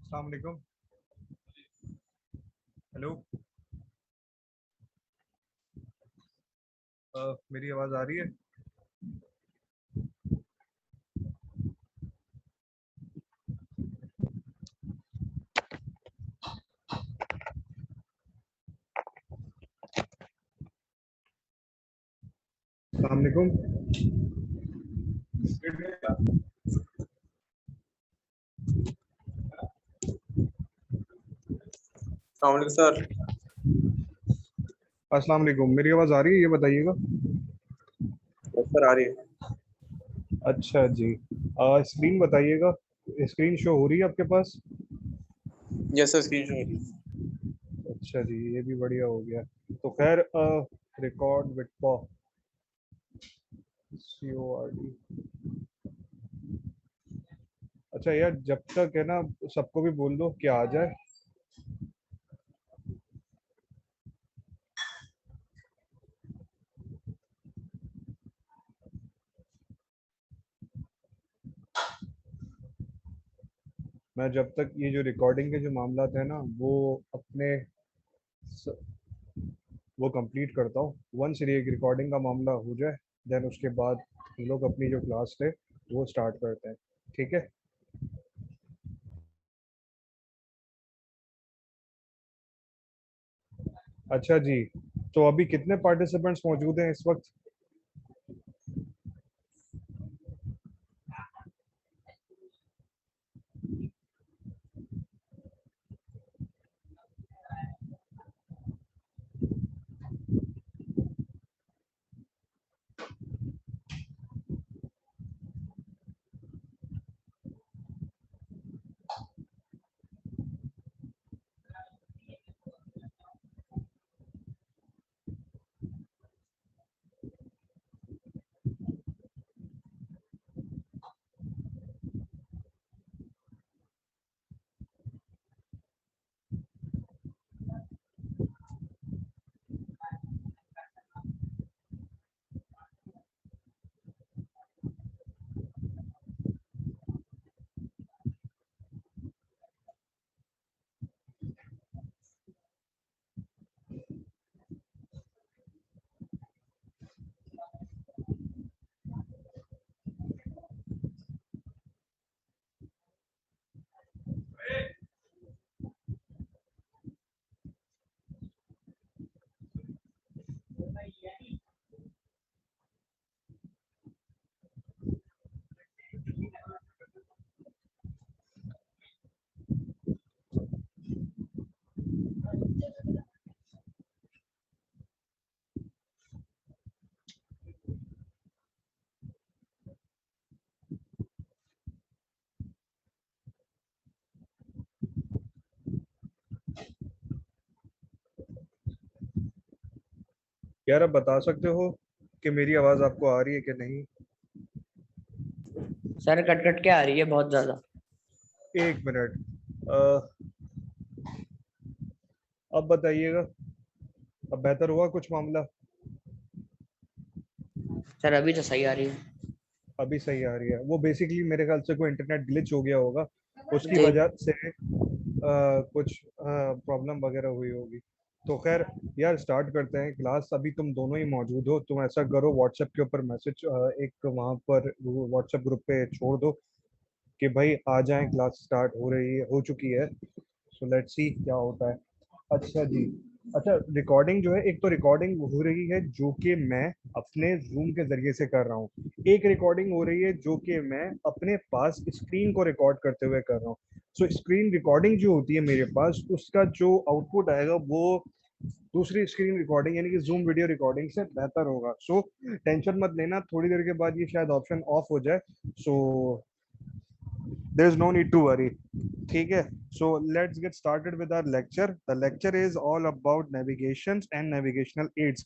अस्सलाम वालेकुम। हेलो। मेरी आवाज़ आ रही है? अस्सलाम वालेकुम। अस्सलाम सर। अस्सलाम वालेकुम। मेरी आवाज़ आ रही है, ये बताइएगा। सर आ रही है। अच्छा जी। स्क्रीन बताइएगा। स्क्रीन शो हो रही है आपके पास? यस सर, स्क्रीन शॉट हो रही है। अच्छा जी, ये भी बढ़िया हो गया। तो खैर, रिकॉर्ड विटपॉ CORD। अच्छा यार, जब तक है ना, सबको भी बोल दो कि आ जाए। मैं जब तक ये जो रिकॉर्डिंग के जो मामला है ना, वो अपने स- वो कंप्लीट करता हूँ। वंस ये रिकॉर्डिंग का मामला हो जाए, देन उसके बाद हम लोग अपनी जो क्लास थे वो स्टार्ट करते हैं। ठीक है। अच्छा जी। तो अभी कितने पार्टिसिपेंट्स मौजूद हैं इस वक्त? यार, आप बता सकते हो कि मेरी आवाज़ आपको आ रही है कि नहीं? सर कट कट के आ रही है बहुत ज्यादा। एक मिनट। अ, अब बताइएगा। अब बेहतर हुआ कुछ मामला? सर अभी तो सही आ रही है। अभी सही आ रही है। वो बेसिकली मेरे ख्याल से कोई इंटरनेट ग्लिच हो गया होगा, उसकी जी। वजह से कुछ प्रॉब्लम वगैरह हुई होगी। तो खैर यार, स्टार्ट करते हैं क्लास। अभी तुम दोनों ही मौजूद हो, तुम ऐसा करो, व्हाट्सएप के ऊपर मैसेज एक वहाँ पर व्हाट्सएप ग्रुप पे छोड़ दो कि भाई आ जाएं, क्लास स्टार्ट हो रही है, हो चुकी है। सो लेट्स सी क्या होता है। अच्छा जी। अच्छा, रिकॉर्डिंग जो है, एक तो रिकॉर्डिंग हो रही है जो कि मैं अपने जूम के जरिए से कर रहा हूँ। एक रिकॉर्डिंग हो रही है जो कि मैं अपने पास स्क्रीन को रिकॉर्ड करते हुए कर रहा हूँ। सो स्क्रीन रिकॉर्डिंग जो होती है मेरे पास, उसका जो आउटपुट आएगा वो दूसरी स्क्रीन रिकॉर्डिंग यानी कि जूम वीडियो रिकॉर्डिंग से बेहतर होगा। सो टेंशन मत लेना, थोड़ी देर के बाद ये शायद ऑप्शन ऑफ हो जाए। सो there is no need to worry. ठीक है। So let's get started with our lecture. The lecture is all about navigations and navigational aids.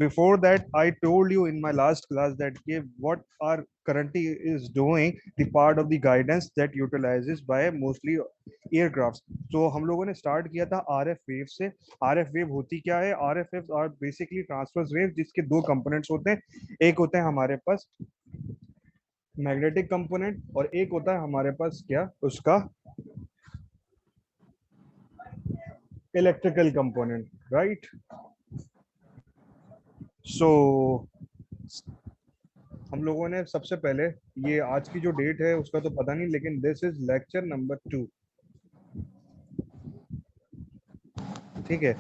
Before that, I told you in my last class that what our currently is doing the part of the guidance that utilizes by mostly aircrafts. So हम लोगों ने start किया था RF wave से। RF wave होती क्या है? RF waves are basically transverse wave, जिसके दो कंपोनेंट्स होते हैं। एक होते हैं हमारे पास मैग्नेटिक कंपोनेंट, और एक होता है हमारे पास क्या, उसका इलेक्ट्रिकल कंपोनेंट, राइट? सो हम लोगों ने सबसे पहले, ये आज की जो डेट है उसका तो पता नहीं, लेकिन दिस इज लेक्चर नंबर 2, ठीक है।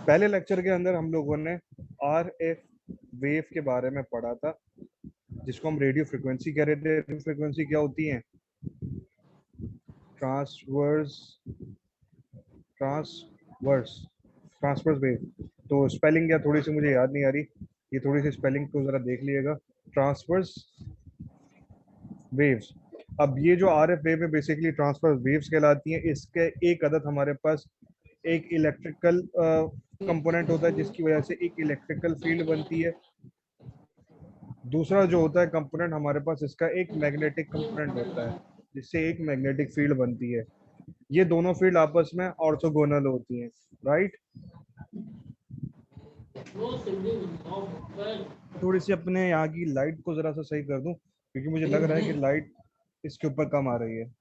पहले लेक्चर के अंदर हम लोगों ने आर एफ वेव के बारे में पढ़ा था, जिसको हम रेडियो फ्रिक्वेंसी कह रहे थे। रेडियो फ्रिक्वेंसी क्या होती है? Transverse transverse transverse wave. तो स्पेलिंग क्या, थोड़ी सी मुझे याद नहीं आ रही, ये थोड़ी सी स्पेलिंग को जरा देख लीजिएगा। Transverse waves. अब ये जो आर एफ वेव है बेसिकली ट्रांसवर्स वेव्स कहलाती हैं। इसके एक अदद हमारे पास एक इलेक्ट्रिकल कंपोनेंट होता है, जिसकी वजह से एक इलेक्ट्रिकल फील्ड बनती है। दूसरा जो होता है कंपोनेंट हमारे पास, इसका एक मैग्नेटिक कंपोनेंट होता है, जिससे एक मैग्नेटिक फील्ड बनती है। ये दोनों फील्ड आपस में ऑर्थोगोनल होती हैं, राइट? थोड़ी सी अपने यहाँ की लाइट को जरा सा सही कर दूं, क्योंकि मुझे लग रहा है कि लाइट इसके ऊपर कम आ रही है।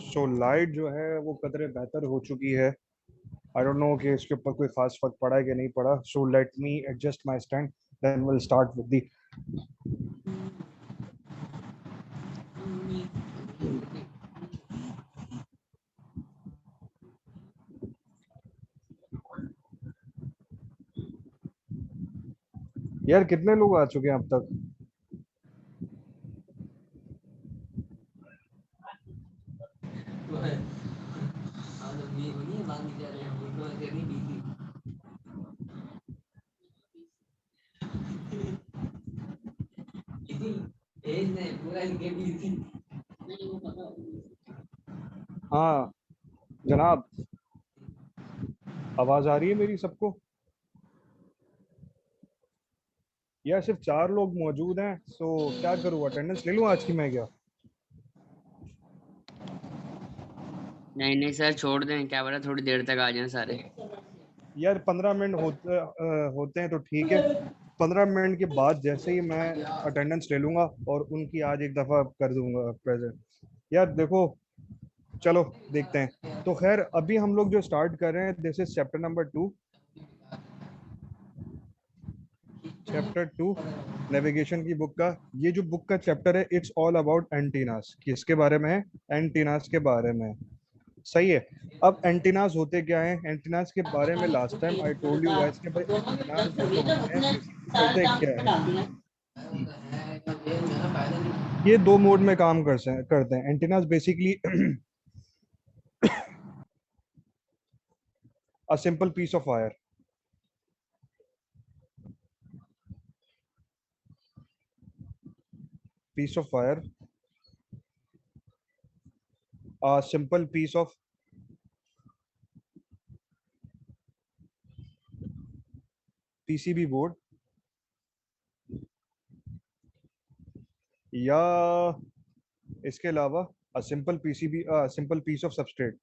सो लाइट जो है वो कदरे बेहतर हो चुकी है। आई डोंट नो कि इसके ऊपर कोई खास फर्क पड़ा है कि नहीं पड़ा। So let me adjust my stand, then will start with the. यार कितने लोग आ चुके हैं अब तक? हाँ जनाब, आवाज आ रही है मेरी सबको? यार सिर्फ 4 लोग मौजूद हैं, सो क्या करूँ, अटेंडेंस ले लूँ आज की मैं क्या? नहीं नहीं सर, छोड़ दें, क्या पता थोड़ी देर तक आ जाएं सारे। यार 15 मिनट होते हैं तो ठीक है। 15 मिनट के बाद जैसे ही मैं अटेंडेंस ले लूंगा और उनकी आज एक दफा कर दूंगा प्रेजेंट। यार देखो, चलो देखते हैं। तो खैर अभी हम लोग जो स्टार्ट कर रहे हैं, this is chapter number 2। Chapter 2 navigation की बुक का, ये जो बुक का चैप्टर है, इट्स ऑल अबाउट एंटीनास। किसके बारे में है? एंटीनास के बारे में है। सही है। अब एंटीनास होते क्या हैं? एंटीनास के बारे में last time I told you guys कि भाई एंटीनास जो होते हैं बेसिकली करते क्या है। ये दो मोड में काम करते हैं antennas basically. A simple piece of wire, piece of wire, a simple piece of PCB board, या इसके अलावा a simple PCB, a simple piece of substrate।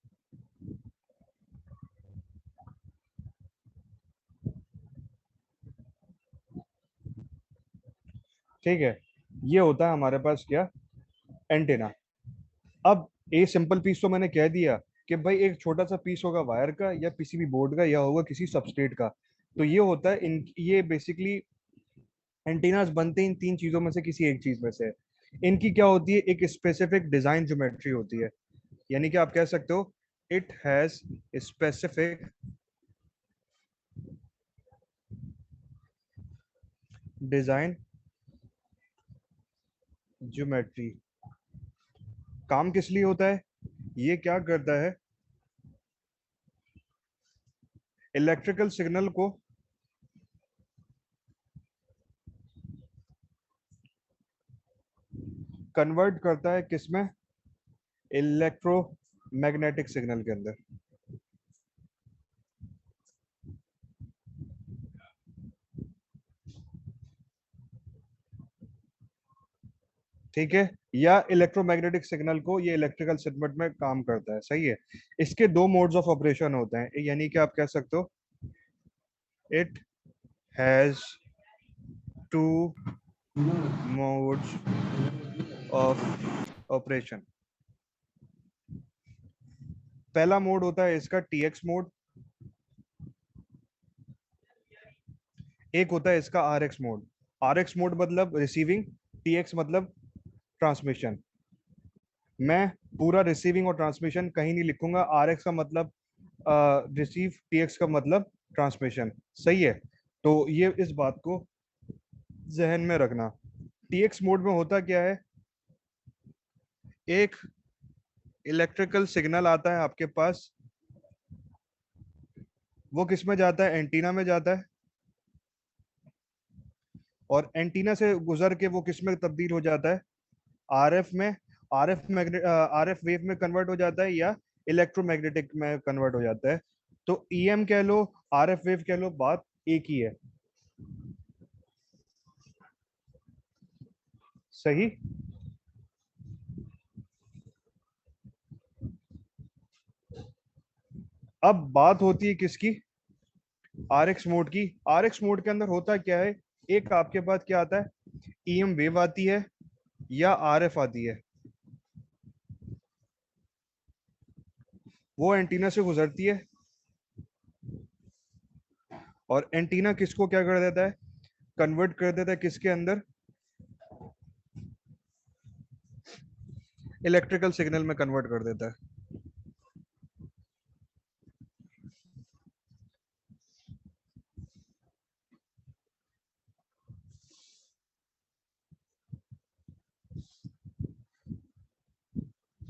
ठीक है, ये होता है हमारे पास क्या? एंटेना। अब ए सिंपल पीस तो मैंने कह दिया कि भाई एक छोटा सा पीस होगा वायर का या पीसीबी बोर्ड का या होगा किसी सबस्ट्रेट का। तो ये होता है इन, ये बेसिकली एंटीनास बनते हैं इन तीन चीजों में से किसी एक चीज में से। इनकी क्या होती है? एक स्पेसिफिक डिजाइन ज्योमेट्री होती है, यानी कि आप कह सकते हो it has specific design geometry. काम किस लिए होता है? ये क्या करता है? इलेक्ट्रिकल सिग्नल को कन्वर्ट करता है किसमें? इलेक्ट्रोमैग्नेटिक सिग्नल के अंदर। ठीक है, या इलेक्ट्रोमैग्नेटिक सिग्नल को ये इलेक्ट्रिकल सर्किट में काम करता है, सही है। इसके दो मोड्स ऑफ ऑपरेशन होते हैं, यानी कि आप कह सकते हो it has two modes of operation. पहला मोड होता है इसका टीएक्स मोड, एक होता है इसका आरएक्स मोड। आरएक्स मोड मतलब रिसीविंग, टीएक्स मतलब ट्रांसमिशन। मैं पूरा रिसीविंग और ट्रांसमिशन कहीं नहीं लिखूंगा, आरएक्स का मतलब रिसीव, टीएक्स का मतलब ट्रांसमिशन, सही है। तो ये इस बात को जहन में रखना। टीएक्स मोड में होता क्या है, एक इलेक्ट्रिकल सिग्नल आता है आपके पास, वो किस में जाता है, एंटीना में जाता है, और एंटीना से गुजर के वो किस में तब्दील हो जाता है, आरएफ में। आरएफ वेव में कन्वर्ट हो जाता है या इलेक्ट्रोमैग्नेटिक में कन्वर्ट हो जाता है। तो ईएम कह लो, आरएफ वेव कह लो, बात एक ही है, सही। अब बात होती है किसकी, आरएक्स मोड की। आरएक्स मोड के अंदर होता क्या है, एक आपके पास क्या आता है, ईएम वेव आती है या आरएफ आती है, वो एंटीना से गुजरती है, और एंटीना किसको क्या कर देता है, कन्वर्ट कर देता है किसके अंदर, इलेक्ट्रिकल सिग्नल में कन्वर्ट कर देता है।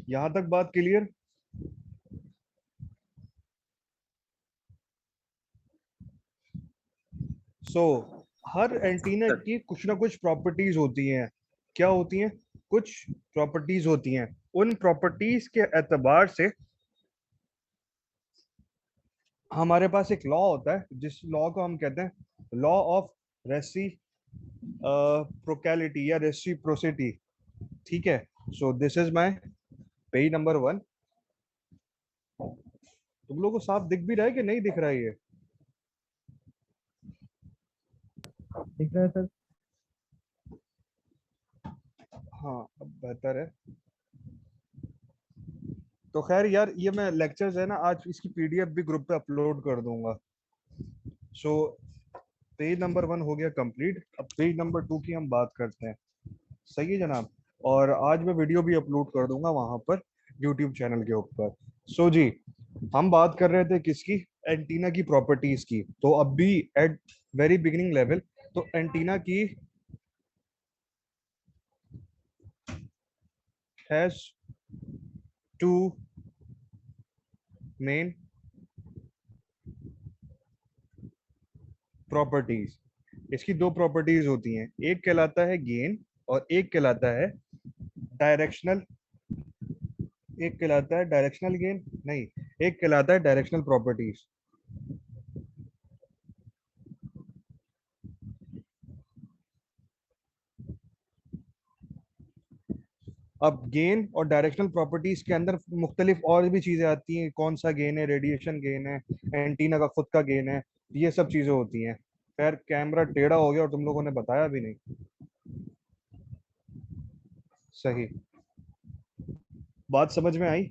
यहां तक बात क्लियर। सो हर एंटीना सर की कुछ ना कुछ प्रॉपर्टीज होती हैं। क्या होती हैं, कुछ प्रॉपर्टीज होती हैं। उन प्रॉपर्टीज के एतबार से हमारे पास एक लॉ होता है, जिस लॉ को हम कहते हैं लॉ ऑफ रेसी प्रोकैलिटी या रेसिप्रोसिटी, ठीक है। So this is my page number 1। तुम लोगों को साफ दिख भी रहा है कि नहीं दिख रहा है ये, दिख रहा है सर। हाँ अब बेहतर है। तो खैर यार, ये मैं लेक्चर्स है ना, आज इसकी पीडीएफ भी ग्रुप पे अपलोड कर दूंगा। सो पेज नंबर 1 हो गया कंप्लीट। अब पेज नंबर 2 की हम बात करते हैं, सही है जनाब। और आज मैं वीडियो भी अपलोड कर दूंगा वहां पर यूट्यूब चैनल के ऊपर। सो जी, हम बात कर रहे थे किसकी, एंटीना की प्रॉपर्टीज की। तो अब भी एट वेरी बिगिनिंग लेवल, तो एंटीना की हैज टू मेन प्रॉपर्टीज। इसकी दो प्रॉपर्टीज होती हैं, एक कहलाता है गेन और एक कहलाता है डायरेक्शनल। एक कहलाता है डायरेक्शनल गेन, नहीं, एक कहलाता है डायरेक्शनल प्रॉपर्टीज। अब गेन और डायरेक्शनल प्रॉपर्टीज के अंदर मुख्तलिफ और भी चीजें आती हैं, कौन सा गेन है, रेडिएशन गेन है, एंटीना का खुद का गेन है, ये सब चीजें होती हैं। खैर कैमरा टेढ़ा हो गया और तुम लोगों ने बताया भी नहीं, सही। बात समझ में आई।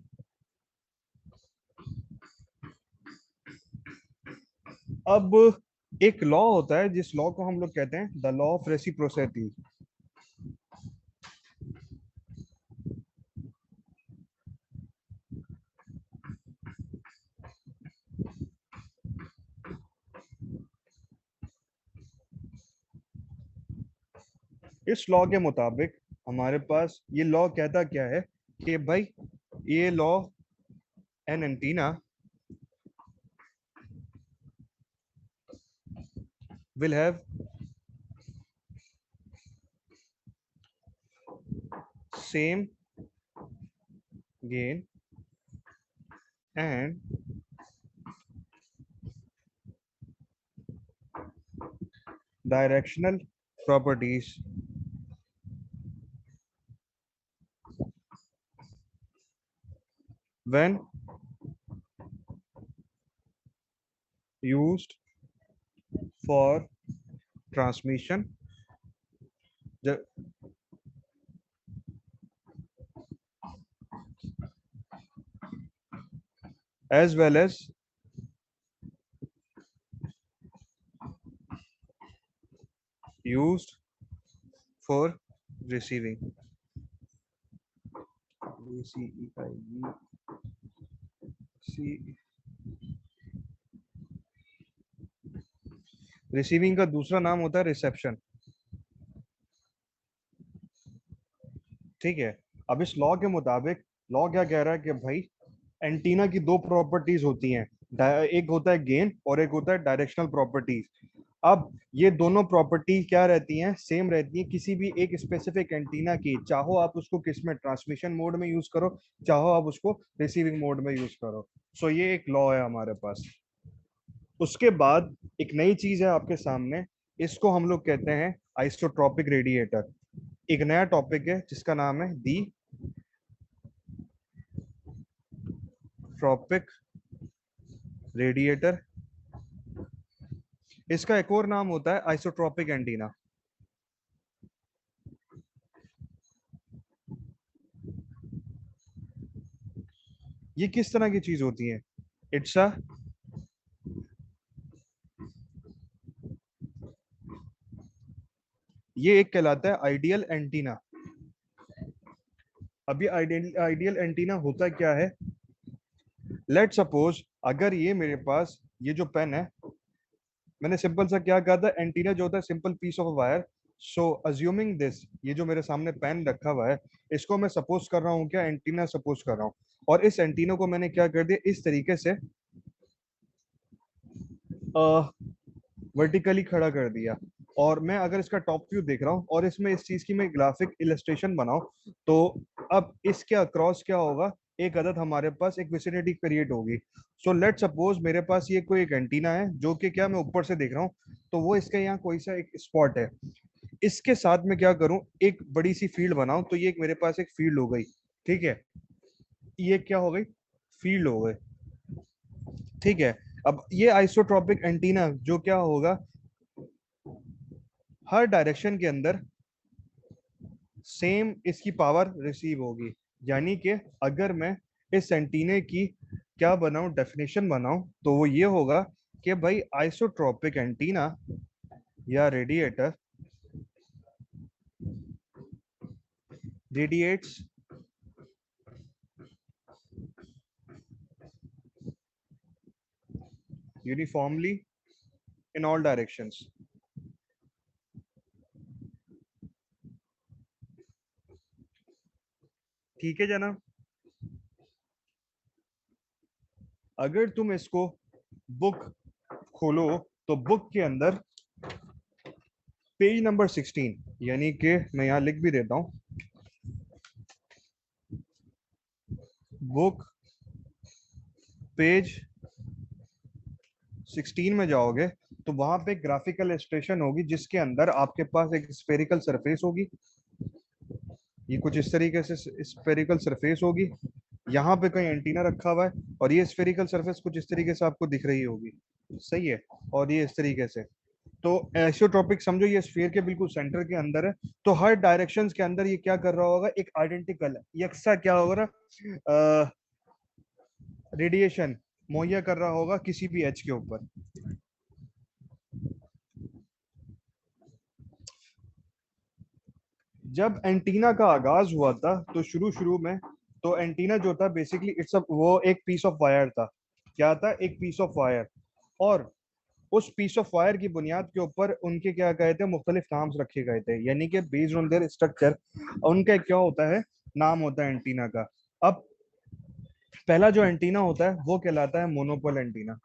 अब एक लॉ होता है, जिस लॉ को हम लोग कहते हैं द लॉ ऑफ रेसिप्रोसिटी। इस लॉ के मुताबिक हमारे पास ये लॉ कहता क्या है कि भाई, ये law, an antenna will have same gain and directional properties when used for transmission, as well as used for receiving. Receiving का दूसरा नाम होता है रिसेप्शन। ठीक है, अब इस लॉ के मुताबिक लॉ क्या कह रहा है कि भाई एंटीना की दो प्रॉपर्टीज होती हैं, एक होता है गेन और एक होता है डायरेक्शनल प्रॉपर्टीज। अब ये दोनों प्रॉपर्टी क्या रहती हैं, सेम रहती हैं किसी भी एक स्पेसिफिक एंटीना की, चाहो आप उसको किस में ट्रांसमिशन मोड में यूज करो, चाहो आप उसको रिसीविंग मोड में यूज करो। सो ये एक लॉ है हमारे पास। उसके बाद एक नई चीज है आपके सामने, इसको हम लोग कहते हैं आइसोट्रॉपिक रेडिएटर। एक नया टॉपिक है जिसका नाम है दी ट्रॉपिक रेडिएटर। इसका एक और नाम होता है आइसोट्रॉपिक एंटीना। ये किस तरह की चीज होती है? इट्स अ ये एक कहलाता है आइडियल एंटीना। अब ये आइडियल एंटीना होता क्या है? लेट सपोज अगर ये मेरे पास ये जो पेन है, मैंने सिंपल सा क्या कहा था, एंटीना जो होता है simple piece of wire. So assuming this, ये जो मेरे सामने पेन रखा हुआ है, इसको मैं सपोज कर रहा हूँ क्या, एंटीना सपोज कर रहा हूँ। और इस एंटीना को मैंने क्या कर दिया, इस तरीके से वर्टिकली खड़ा कर दिया। और मैं अगर इसका टॉप व्यू देख रहा हूँ और इसमें इस चीज की मैं ग्राफिक इलस्ट्रेशन बनाऊं, तो अब इसके अक्रॉस क्या होगा, एक अदद हमारे पास एक विसिनिटी क्रिएट होगी। सो लेट सपोज मेरे पास ये कोई एक एंटीना है जो कि क्या मैं ऊपर से देख रहा हूँ, तो वो इसके यहाँ कोई सा एक स्पॉट है। इसके साथ में क्या करूं, एक बड़ी सी फील्ड बनाऊं, तो ये एक मेरे पास एक फील्ड हो गई। ठीक है, ये क्या हो गई, फील्ड हो गई। ठीक है, अब ये आइसोट्रॉपिक एंटीना जो क्या होगा, हर डायरेक्शन के अंदर सेम इसकी पावर रिसीव होगी। यानी कि अगर मैं इस एंटीने की क्या बनाऊं, डेफिनेशन बनाऊं, तो वो ये होगा कि भाई आइसोट्रॉपिक एंटीना या radiator radiates uniformly in all directions। ठीक है जनाब, अगर तुम इसको बुक खोलो तो बुक के अंदर पेज नंबर 16, यानी कि मैं यहां लिख भी देता हूं, बुक पेज 16 में जाओगे तो वहां पे ग्राफिकल इलस्ट्रेशन होगी जिसके अंदर आपके पास एक स्फेरिकल सरफेस होगी। ये कुछ इस तरीके से स्फेरिकल सरफेस होगी, यहाँ पे कहीं एंटीना रखा हुआ है, और ये स्फेरिकल सरफेस कुछ इस तरीके से आपको दिख रही होगी। सही है, और ये इस तरीके से। तो आइसोट्रॉपिक समझो ये स्फीयर के बिल्कुल सेंटर के अंदर है। तो हर डायरेक्शंस के अंदर ये क्या कर रहा होगा, एक आइडेंटिकल यकसा क्या होगा, रेडिएशन मुहैया कर रहा होगा किसी भी एज के ऊपर। जब एंटीना का आगाज हुआ था तो शुरू शुरू में तो एंटीना जो था बेसिकली इट्स वो एक पीस ऑफ वायर था। क्या था, एक पीस ऑफ वायर। और उस पीस ऑफ वायर की बुनियाद के ऊपर उनके क्या गए थे, मुख्तलिफ नाम्स रखे गए थे, यानी कि बेस्ड ऑन देयर स्ट्रक्चर उनका क्या होता है, नाम होता है एंटीना का। अब पहला जो एंटीना होता है वो कहलाता है मोनोपोल एंटीना।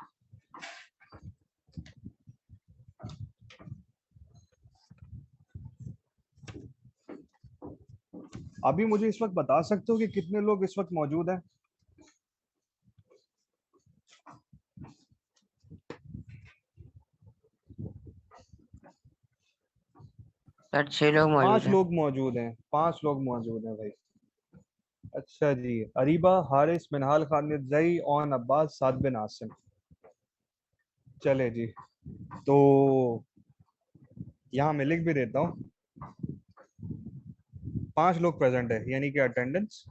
अभी मुझे इस वक्त बता सकते हो कि कितने लोग इस वक्त मौजूद हैं? सर 6 लोग मौजूद 5 हैं। लोग मौजूद हैं, 5 लोग मौजूद हैं भाई। अच्छा जी, अरीबा, हारिस, मिनहाल, खालिद, जई, ऑन, अब्बास, साद बिन आसिम। चले जी, तो यहाँ मैं लिख भी देता हूँ, 5 लोग प्रेजेंट है, यानी कि अटेंडेंस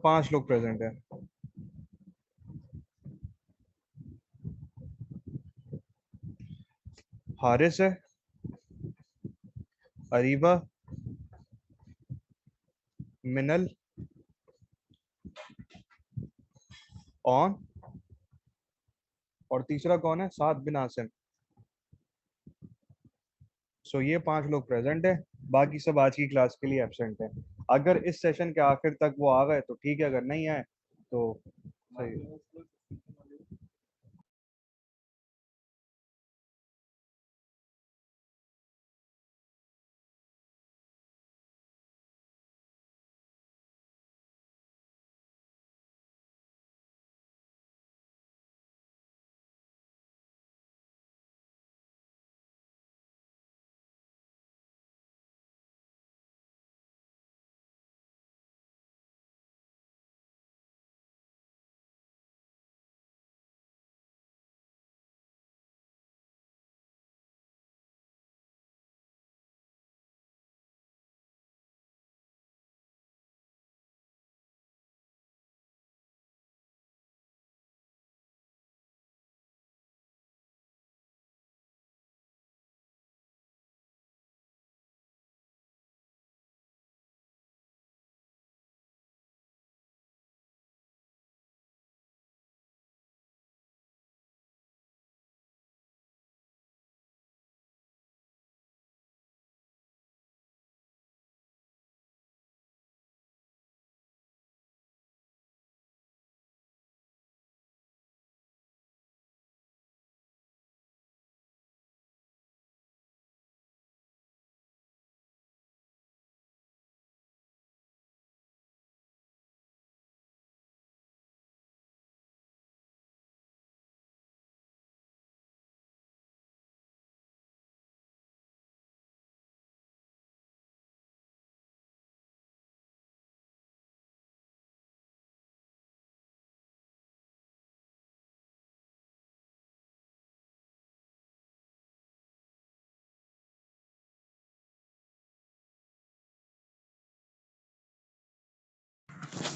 5 लोग प्रेजेंट है। हारिस है, अरीबा, मिनल, ऑन, और तीसरा कौन है? साद बिन आसिम। सो ये 5 लोग प्रेजेंट है, बाकी सब आज की क्लास के लिए एब्सेंट है। अगर इस सेशन के आखिर तक वो आ गए तो ठीक है, अगर नहीं आए तो सही है।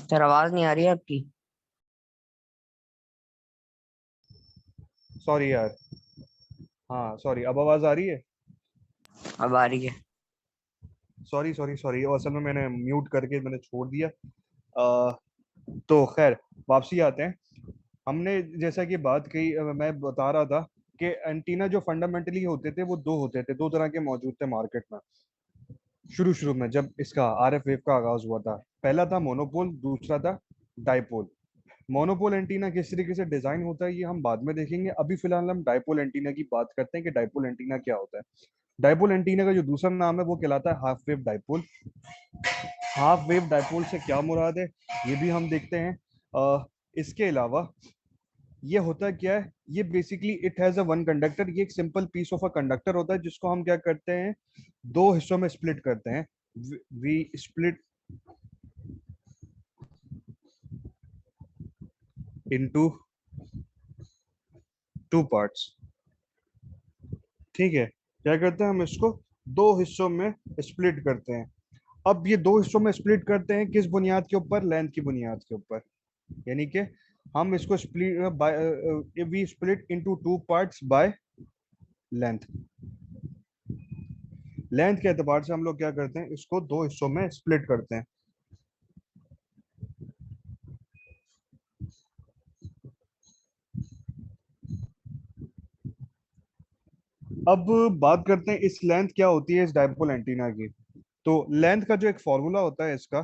सर आवाज नहीं आ रही है आपकी। सॉरी यार, हाँ सॉरी, अब आवाज आ रही है? अब आ रही है। सॉरी सॉरी सॉरी, असल में मैंने म्यूट करके मैंने छोड़ दिया। अ, तो खैर, वापसी आते हैं। हमने जैसा कि बात कही, मैं बता रहा था कि एंटीना जो फंडामेंटली होते थे वो दो होते थे, दो तरह के मौजूद थे मार्केट में। शुरू शुरू में जब इसका आरएफ वेव का आगाज हुआ था, पहला था मोनोपोल, दूसरा था डाइपोल। मोनोपोल एंटीना किस तरीके से डिजाइन होता है ये हम बाद में देखेंगे, अभी फिलहाल हम डाइपोल एंटीना की बात करते हैं कि डाइपोल एंटीना क्या होता है। डाइपोल एंटीना का जो दूसरा नाम है वो कहलाता है half wave dipole. Half wave dipole से क्या मुराद है ये भी हम देखते हैं। इसके अलावा ये होता क्या है, ये basically it has a one conductor, ये एक simple piece of a conductor होता है जिसको हम क्या करते हैं, दो हिस्सों में स्प्लिट करते हैं। We split into two parts. ठीक है, क्या करते हैं हम इसको दो हिस्सों में स्प्लिट करते हैं। अब ये दो हिस्सों में स्प्लिट करते हैं किस बुनियाद के ऊपर? लेंथ की बुनियाद के ऊपर। यानी कि हम इसको split by, we split into two parts by length. Length के एतबार से हम लोग क्या करते हैं, इसको दो हिस्सों में स्प्लिट करते हैं। अब बात करते हैं इस लेंथ क्या होती है इस डाइपोल एंटीना की। तो लेंथ का जो एक फॉर्मूला होता है इसका,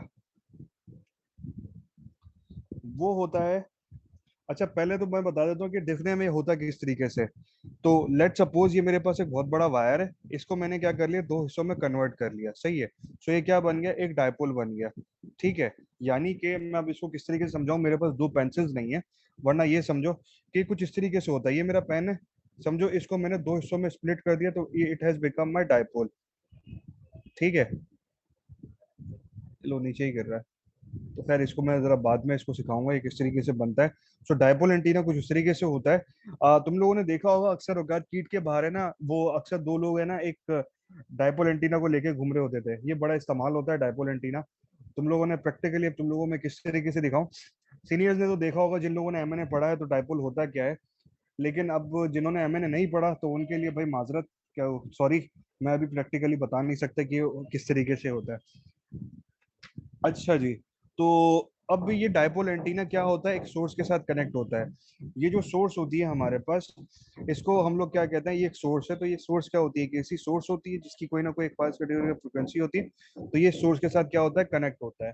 वो होता है, अच्छा पहले तो मैं बता देता हूँ कि दिखने में होता किस तरीके से। तो लेट सपोज ये मेरे पास एक बहुत बड़ा वायर है, इसको मैंने क्या कर लिया, दो हिस्सों में कन्वर्ट कर लिया, सही है। सो ये क्या बन गया, एक डायपोल बन गया। ठीक है, यानी कि मैं अब इसको किस तरीके से समझाऊं, मेरे पास दो पेंसिल्स नहीं है, वरना ये समझो कि कुछ इस तरीके से होता है, ये मेरा पेन है, समझो इसको मैंने दो हिस्सों में स्प्लिट कर दिया तो it has become my dipole. ठीक है, लो नीचे ही गिर रहा है। तो खैर इसको मैं जरा बाद में इसको सिखाऊंगा ये किस तरीके से बनता है। सो डाइपोल एंटीना कुछ इस तरीके से होता है। तुम लोगों ने देखा होगा अक्सर औकात कीट के बाहर है ना, वो अक्सर दो लोग है ना एक डाइपोल एंटीना को लेके घूम रहे होते थे। ये बड़ा इस्तेमाल होता है डाइपोल एंटीना। तुम लोगों ने प्रैक्टिकली, अब तुम लोगों में किस तरीके से दिखाऊं। सीनियर्स ने तो देखा होगा, जिन लोगों ने एमएनए पढ़ा है तो डाइपोल होता क्या है। लेकिन अब जिन्होंने एमएनए नहीं पढ़ा तो उनके लिए भाई माजरत, क्या सॉरी, मैं अभी प्रैक्टिकली बता नहीं सकता कि ये किस तरीके से होता है। अच्छा जी, तो अब ये डाइपोल एंटीना क्या होता है, एक सोर्स के साथ कनेक्ट होता है। ये जो सोर्स होती है हमारे पास, इसको हम लोग क्या कहते हैं, ये एक सोर्स है। तो ये सोर्स क्या होती है कि ऐसी सोर्स होती है जिसकी कोई ना कोई एक पास फ्रिक्वेंसी होती है। तो ये सोर्स के साथ क्या होता है, कनेक्ट होता है।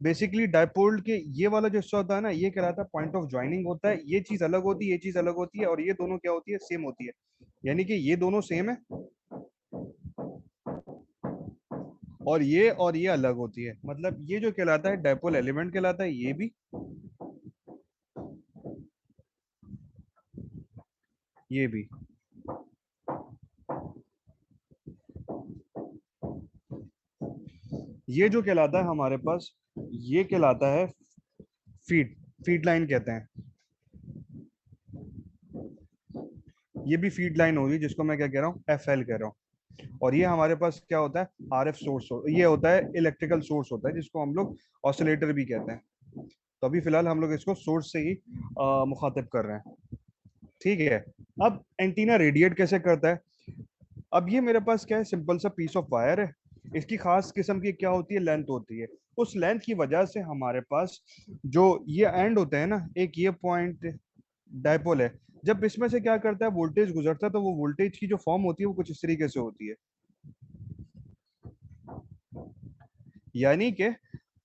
बेसिकली डाइपोल के ये वाला जो हिस्सा होता है ना, ये कहलाता है पॉइंट ऑफ ज्वाइनिंग होता है। ये चीज अलग होती है, ये चीज अलग होती है, और ये दोनों क्या होती है, सेम होती है। यानी कि ये दोनों सेम है और ये अलग होती है। मतलब ये जो कहलाता है डाइपोल एलिमेंट कहलाता है, ये भी, ये भी। ये जो कहलाता है हमारे पास, ये कहलाता है फीड, फीड लाइन कहते हैं। ये भी फीड लाइन होगी जिसको मैं क्या कह रहा हूँ, एफ एल कह रहा हूँ। और ये हमारे पास क्या होता है, आर एफ सोर्स ये होता है इलेक्ट्रिकल सोर्स होता है, जिसको हम लोग ऑसिलेटर भी कहते हैं। तो अभी फिलहाल हम लोग इसको सोर्स से ही मुखातिब कर रहे हैं। ठीक है, अब एंटीना रेडिएट कैसे करता है। अब ये मेरे पास क्या है, सिंपल सा पीस ऑफ वायर है। इसकी खास किस्म की क्या होती है, लेंथ होती है। उस लेंथ की वजह से हमारे पास जो ये एंड होते हैं ना, एक ये पॉइंट डायपोल है। जब इसमें से क्या करता है, वोल्टेज गुजरता है, तो वो वोल्टेज की जो फॉर्म होती है वो कुछ इस तरीके से होती है। यानी कि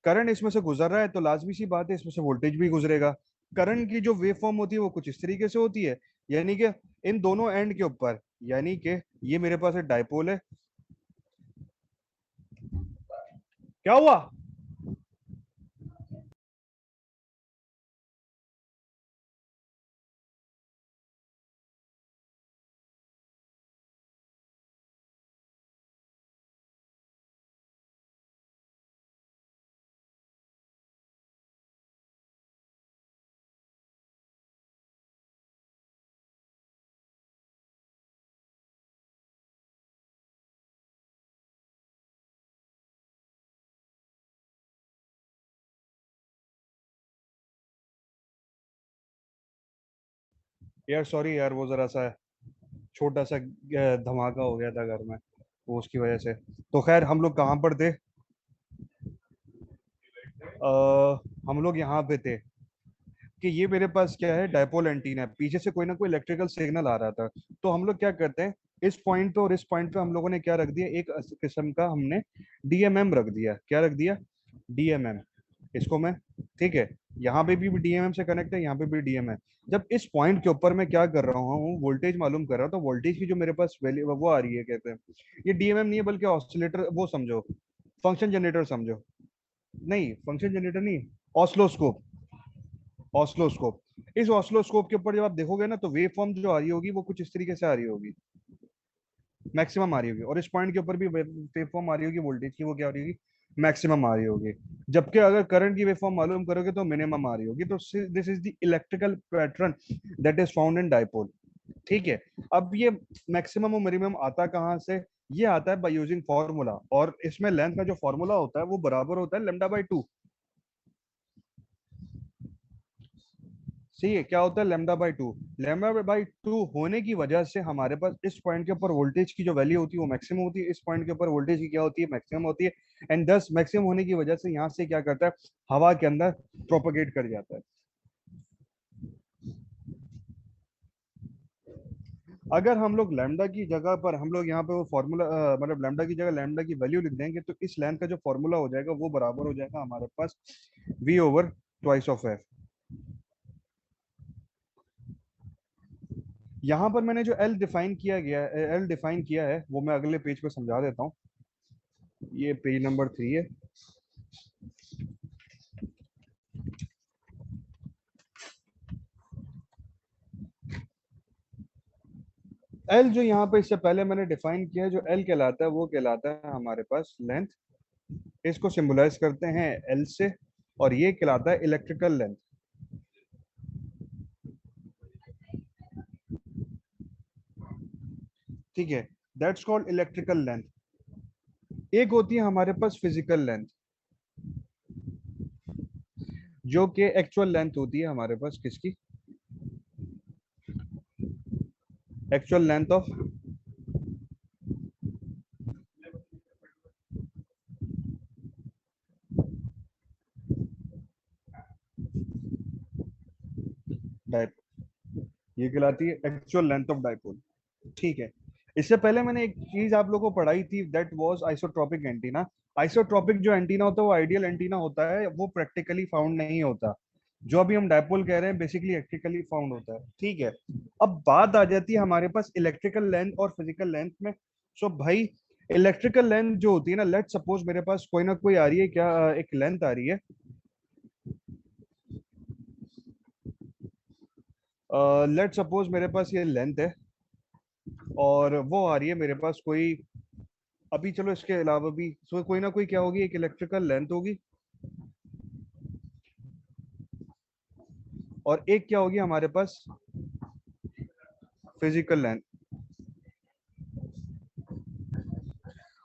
करंट इसमें से गुजर रहा है तो लाजमी सी बात है इसमें से वोल्टेज भी गुजरेगा। करंट की जो वेव फॉर्म होती है वो कुछ इस तरीके से होती है। यानी कि इन दोनों एंड के ऊपर, यानी कि ये मेरे पास एक डायपोल है। क्या हुआ, यार सॉरी यार, वो जरा सा छोटा सा धमाका हो गया था घर में, वो उसकी वजह से। तो खैर हम लोग कहाँ पर थे, हम लोग यहाँ पे थे कि ये मेरे पास क्या है, डायपोल एंटीना है। पीछे से कोई ना कोई इलेक्ट्रिकल सिग्नल आ रहा था। तो हम लोग क्या करते हैं, इस पॉइंट पे और इस पॉइंट पे हम लोगों ने क्या रख दिया, एक किस्म का हमने डीएमएम रख दिया। क्या रख दिया, डीएमएम। इसको मैं, ठीक है, यहाँ पे भी डीएमएम से कनेक्ट है, यहाँ पे भी डीएमएम है। जब इस पॉइंट के ऊपर मैं क्या कर रहा हूँ, वोल्टेज मालूम कर रहा हूँ, तो वोल्टेज की जो मेरे पास वैल्यू वो आ रही है, कहते हैं ये डीएमएम नहीं है बल्कि ऑसिलेटर, वो समझो, फंक्शन जनरेटर समझो। नहीं, फंक्शन जनरेटर नहीं, ऑस्लोस्कोप, ऑस्लोस्कोप। इस ऑस्लोस्कोप के ऊपर जब आप देखोगे ना, तो वेव फॉर्म जो आ रही होगी वो कुछ इस तरीके से आ रही होगी, मैक्सिमम आ रही होगी। और इस पॉइंट के ऊपर भी वेव फॉर्म आ रही होगी वोल्टेज की, वो क्या आ रही होगी, मैक्सिमम आ रही होगी। जबकि अगर करंट की वेव फॉर्म मालूम करोगे तो मिनिमम आ रही होगी। तो this is the electrical pattern that is found in dipole. ठीक है, अब ये मैक्सिमम और मिनिमम आता कहाँ से, ये आता है बाय यूजिंग फॉर्मूला। और इसमें लेंथ का जो फॉर्मूला होता है वो बराबर होता है λ/2। सही है, क्या होता है, λ/2। λ/2 होने की वजह से हमारे पास इस पॉइंट के ऊपर वोल्टेज की जो वैल्यू होती है वो मैक्सिमम होती है, इस पॉइंट के ऊपर वोल्टेज की क्या होती है, मैक्सिमम होती है। एंड दस मैक्सिमम होने की वजह से यहाँ से क्या करता है, हवा के अंदर प्रोपोगेट कर जाता है। अगर हम लोग लैम्डा की जगह पर हम लोग यहाँ पे वो फॉर्मूला, मतलब लैम्डा की जगह लैम्डा की वैल्यू लिख देंगे, तो इस लेंथ का जो फॉर्मूला हो जाएगा वो बराबर हो जाएगा हमारे पास v over twice of f। यहाँ पर मैंने जो L डिफाइन किया गया है, L डिफाइन किया है, वो मैं अगले पेज पे समझा देता हूँ। ये पेज नंबर 3 है। एल जो यहाँ पे इससे पहले मैंने डिफाइन किया है, जो एल कहलाता है वो कहलाता है हमारे पास लेंथ, इसको सिंबलाइज करते हैं एल से, और ये कहलाता है इलेक्ट्रिकल लेंथ। ठीक है, दैट्स कॉल्ड इलेक्ट्रिकल लेंथ। एक होती है हमारे पास फिजिकल लेंथ, जो कि एक्चुअल लेंथ होती है हमारे पास किसकी, एक्चुअल लेंथ ऑफ डायपोल, ये कहलाती है एक्चुअल लेंथ ऑफ डायपोल। ठीक है, इससे पहले मैंने एक चीज आप लोगों को पढ़ाई थी, that was isotropic antenna. Isotropic जो एंटीना होता है वो आइडियल एंटीना होता है, वो प्रैक्टिकली फाउंड नहीं होता। जो अभी हम डायपोल कह रहे हैं बेसिकली इलेक्ट्रिकली फाउंड होता है। ठीक है, अब बात आ जाती है हमारे पास इलेक्ट्रिकल लेंथ और फिजिकल लेंथ में। सो भाई इलेक्ट्रिकल लेंथ जो होती है ना, लेट सपोज मेरे पास कोई ना कोई आ रही है, क्या एक लेंथ आ रही है, लेट सपोज मेरे पास ये लेंथ है, और वो आ रही है मेरे पास कोई, अभी चलो इसके अलावा भी कोई ना कोई क्या होगी, एक इलेक्ट्रिकल लेंथ होगी, और एक क्या होगी हमारे पास फिजिकल लेंथ।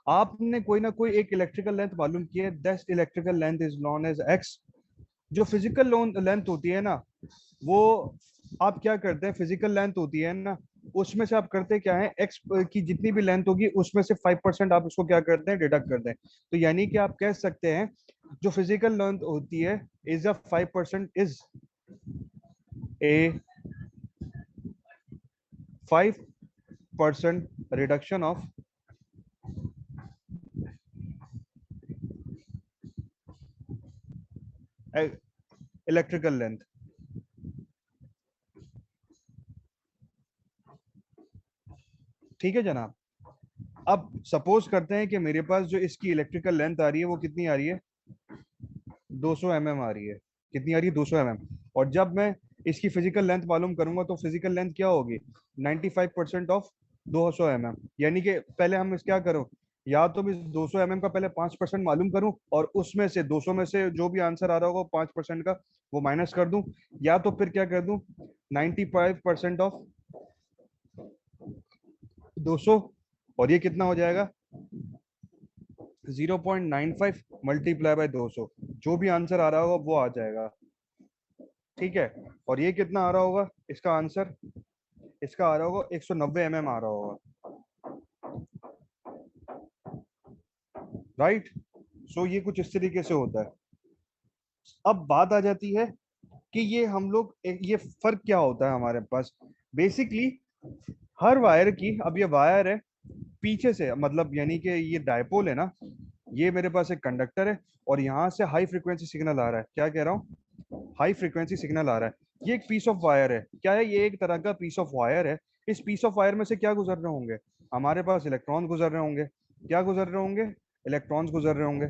आपने कोई ना कोई एक इलेक्ट्रिकल लेंथ मालूम किया है, that electrical length is known as X. जो फिजिकल लेंथ होती है ना, वो आप क्या करते हैं, फिजिकल लेंथ होती है ना, उसमें से आप करते क्या है, एक्स की जितनी भी लेंथ होगी उसमें से 5% आप उसको क्या करते हैं, डिडक्ट करते हैं। तो यानी कि आप कह सकते हैं जो फिजिकल लेंथ होती है is a 5% is a 5% reduction of electrical length. ठीक है जनाब, अब सपोज करते हैं कि मेरे पास जो इसकी इलेक्ट्रिकल लेंथ आ रही है वो कितनी आ रही है, 200 mm आ रही है। कितनी आ रही है, 200 mm। और जब मैं इसकी फिजिकल लेंथ मालूम करूंगा तो फिजिकल लेंथ क्या होगी, 95% ऑफ 200 mm। यानी कि पहले हम इस क्या करूं, या तो मैं 200 mm का पहले 5% मालूम करूं, और उसमें से 200 में से जो भी आंसर आ रहा होगा 5% का वो माइनस कर दूं, या तो फिर क्या कर दूं, 95% ऑफ 200, और ये कितना हो जाएगा, 0.95 मल्टीप्लाई बाय 200, जो भी आंसर आ रहा होगा वो आ जाएगा। ठीक है, और ये कितना आ रहा होगा इसका आंसर, इसका आ रहा होगा 190 mm आ रहा होगा, राइट। सो ये कुछ इस तरीके से होता है। अब बात आ जाती है कि ये हम लोग ये फर्क क्या होता है हमारे पास, बेसिकली हर वायर की, अब ये वायर है पीछे से, मतलब यानी कि ये डायपोल है ना, ये मेरे पास एक कंडक्टर है, और यहाँ से हाई फ्रीक्वेंसी सिग्नल आ रहा है, क्या कह रहा हूँ, हाई फ्रीक्वेंसी सिग्नल आ रहा है। ये एक पीस ऑफ वायर है, क्या है, ये एक तरह का पीस ऑफ वायर है। इस पीस ऑफ वायर में से क्या गुजर रहे होंगे, हमारे पास इलेक्ट्रॉन गुजर रहे होंगे, क्या गुजर रहे होंगे, इलेक्ट्रॉन्स गुजर रहे होंगे।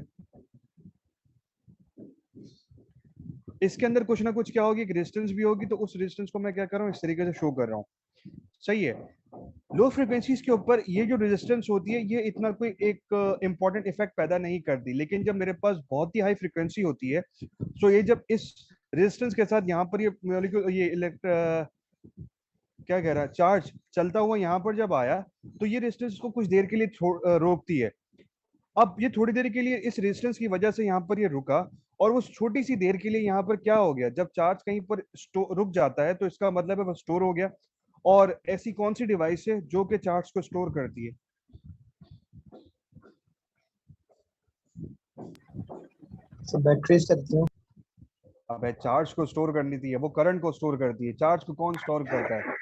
इसके अंदर कुछ ना कुछ क्या होगी, एक रेजिस्टेंस भी होगी, तो उस रेजिस्टेंस को मैं क्या कर रहा हूँ, इस तरीके से शो कर रहा हूँ, सही है। लो फ्रिक्वेंसीज के ऊपर ये जो रेजिस्टेंस होती है ये इतना कोई एक इंपॉर्टेंट इफेक्ट पैदा नहीं करती, लेकिन जब मेरे पास बहुत ही हाई फ्रिक्वेंसी होती है, तो ये जब इस रेजिस्टेंस के साथ यहाँ पर ये मॉलिक्यूल, ये क्या कह रहा है, चार्ज चलता हुआ यहाँ पर जब आया, तो ये रेजिस्टेंस को कुछ देर के लिए रोकती है। अब ये थोड़ी देर के लिए इस रेजिस्टेंस की वजह से यहाँ पर ये रुका, और उस छोटी सी देर के लिए यहाँ पर क्या हो गया, जब चार्ज कहीं पर रुक जाता है तो इसका मतलब है वो स्टोर हो गया। और ऐसी कौन सी डिवाइस है जो कि चार्ज को स्टोर करती है, बैटरीज करती हूँ। अब चार्ज को स्टोर करनी थी, वो करंट को स्टोर करती है, चार्ज को कौन स्टोर करता है,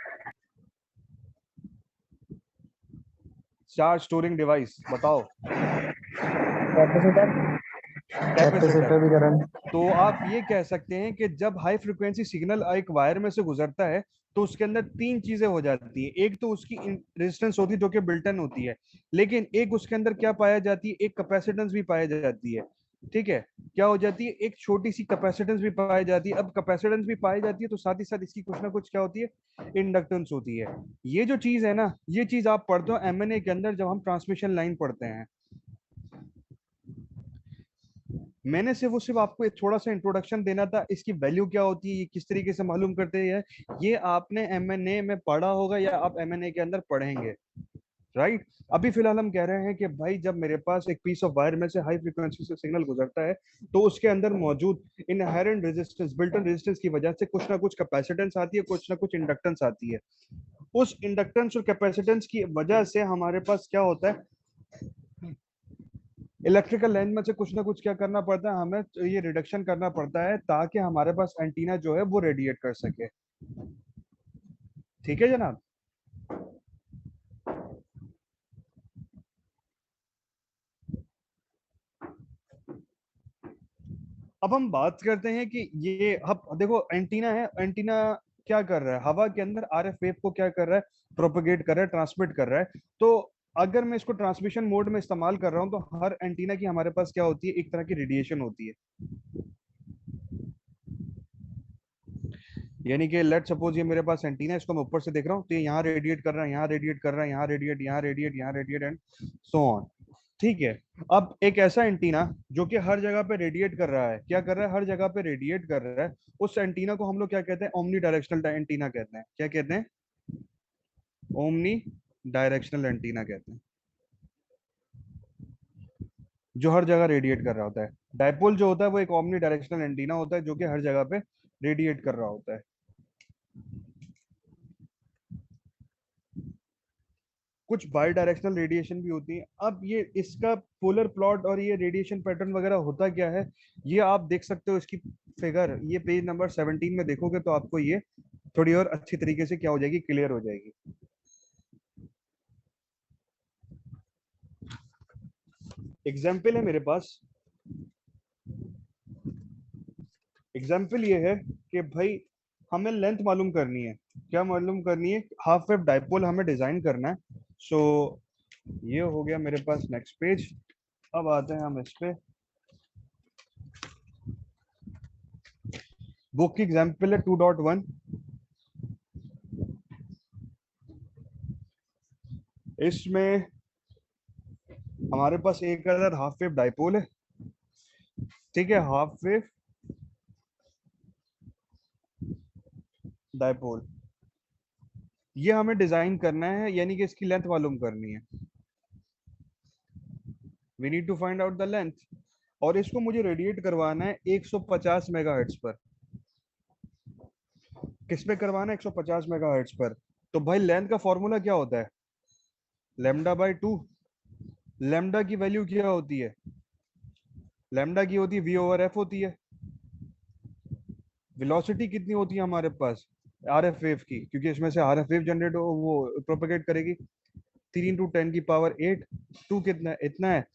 चार्ज स्टोरिंग डिवाइस बताओ, कैपेसिटर। कैपेसिटर भी करंट। तो आप ये कह सकते हैं कि जब हाई फ्रिक्वेंसी सिग्नल एक वायर में से गुजरता है तो उसके अंदर तीन चीजें हो जाती है, एक तो उसकी रेजिस्टेंस होती है जो कि बिल्ट इन होती है, लेकिन एक उसके अंदर क्या पाया जाती है, एक कैपेसिटेंस भी पाया जाती है। ठीक है, क्या हो जाती है, एक छोटी सी कैपेसिटेंस भी पाई जाती है। अब कैपेसिटेंस भी पाई जाती है तो साथ ही साथ इसकी कुछ ना कुछ क्या होती है, इंडक्टेंस होती है। ये जो चीज है ना, ये चीज आप पढ़ते हो एमएनए के अंदर जब हम ट्रांसमिशन लाइन पढ़ते हैं। मैंने सिर्फ आपको एक थोड़ा सा इंट्रोडक्शन देना था, इसकी वैल्यू क्या होती है, ये किस तरीके से मालूम करते हैं, ये आपने एमएनए में पढ़ा होगा या आप एमएनए के अंदर पढ़ेंगे, राइट। अभी फिलहाल हम कह रहे हैं कि भाई जब मेरे पास एक पीस ऑफ वायर में से हाई फ्रीक्वेंसी से सिग्नल गुजरता है तो उसके अंदर मौजूद inherent resistance, built in resistance की वजह से कुछ ना कुछ कैपेसिटेंस आती है, कुछ ना कुछ इंडक्टेंस आती है। उस इंडक्टेंस और कैपेसिटेंस की वजह से हमारे पास क्या होता है, इलेक्ट्रिकल लाइन में से कुछ ना कुछ क्या करना पड़ता है, हमें तो ये रिडक्शन करना पड़ता है ताकि हमारे पास एंटीना जो है वो रेडिएट कर सके। ठीक है जनाब। अब हम बात करते हैं कि ये अब देखो एंटीना है, एंटीना क्या कर रहा है, हवा के अंदर आरएफ वेव को क्या कर रहा है, प्रोपेगेट कर रहा है, ट्रांसमिट कर रहा है। तो अगर मैं इसको ट्रांसमिशन मोड में इस्तेमाल कर रहा हूं तो हर एंटीना की हमारे पास क्या होती है, एक तरह की रेडिएशन होती है। यानी कि लेट सपोज ये मेरे पास एंटीना है, इसको मैं ऊपर से देख रहा हूँ तो ये यहाँ रेडिएट कर रहा है, यहाँ रेडिएट कर रहा है, यहाँ रेडिएट, यहाँ रेडिएट, यहाँ रेडिएट एंड सो ऑन। ठीक है। अब एक ऐसा एंटीना जो कि हर जगह पे रेडिएट कर रहा है, क्या कर रहा है, हर जगह पे रेडिएट कर रहा है, उस एंटीना को हम लोग क्या कहते हैं, ओमनी डायरेक्शनल एंटीना कहते हैं। क्या कहते हैं, ओमनी डायरेक्शनल एंटीना कहते हैं, जो हर जगह रेडिएट कर रहा होता है। डायपोल जो होता है वो एक ओमनी डायरेक्शनल एंटीना होता है जो कि हर जगह पे रेडिएट कर रहा होता है। कुछ बाई डायरेक्शनल रेडिएशन भी होती है। अब ये इसका पोलर प्लॉट और ये रेडिएशन पैटर्न वगैरह होता क्या है, ये आप देख सकते हो इसकी फिगर, ये पेज नंबर 17 में देखोगे तो आपको ये थोड़ी और अच्छी तरीके से क्या हो जाएगी, क्लियर हो जाएगी। एग्जाम्पल है मेरे पास, एग्जाम्पल ये है कि भाई हमें लेंथ मालूम करनी है, क्या मालूम करनी है, हाफ वेव डाइपोल हमें डिजाइन करना है। सो ये हो गया मेरे पास नेक्स्ट पेज। अब आते हैं हम इस पे, बुक की एग्जाम्पल है 2.1। इसमें हमारे पास एक अदर हाफ वेव डाइपोल है, ठीक है, हाफ वेव डाइपोल, ये हमें डिजाइन करना है, यानी कि इसकी लेंथ मालूम करनी है। We need to find out the length, और इसको मुझे रेडिएट करवाना है 150 मेगाहर्ट्ज पर। किस पे करवाना है, 150 मेगाहर्ट्ज पर। तो भाई लेंथ का फॉर्मूला क्या होता है, लेमडा बाय 2। लेमडा की वैल्यू क्या होती है, लेमडा की होती है वी ओवर एफ होती है। वेलोसिटी कितनी होती है हमारे पास, आरएफ वेव की, क्योंकि इसमें से आरएफ वेव जनरेट वो प्रोपेगेट करेगी, 3 इंटू 10 की पावर 8, 2 कितना है, इतना है।